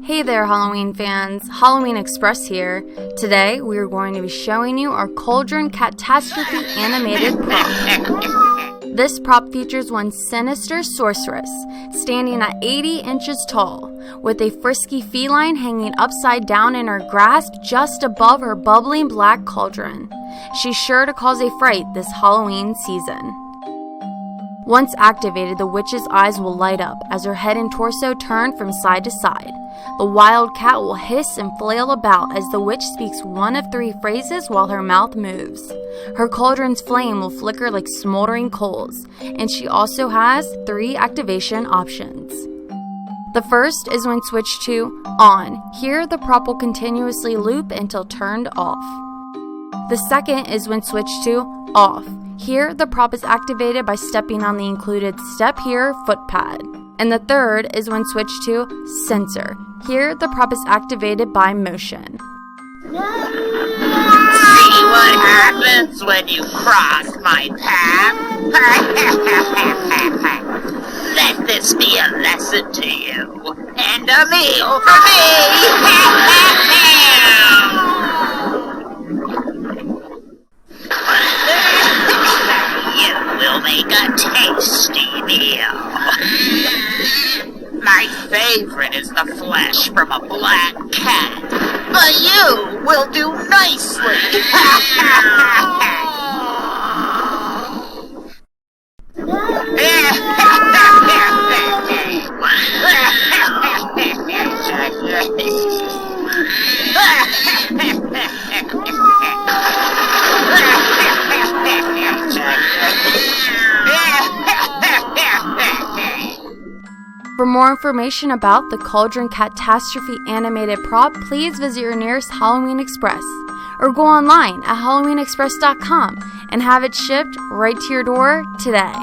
Hey there, Halloween fans. Halloween Express here. Today, we are going to be showing you our Cauldron Cat-Tastrophe animated prop. This prop features one sinister sorceress, standing at 80 inches tall, with a frisky feline hanging upside down in her grasp just above her bubbling black cauldron. She's sure to cause a fright this Halloween season. Once activated, the witch's eyes will light up as her head and torso turn from side to side. The wild cat will hiss and flail about as the witch speaks one of 3 phrases while her mouth moves. Her cauldron's flame will flicker like smoldering coals, and she also has 3 activation options. The first is when switched to on. Here, the prop will continuously loop until turned off. The second is when switched to off. Here, the prop is activated by stepping on the included Step Here footpad. And the third is when switched to censor. Here, the prop is activated by motion. See what happens when you cross my path? Let this be a lesson to you, and a meal for me! You will make a tasty meal. My favorite is the flesh from a black cat, but you will do nicely. For more information about the Cauldron Cat-Tastrophe animated prop, please visit your nearest Halloween Express or go online at halloweenexpress.com and have it shipped right to your door today.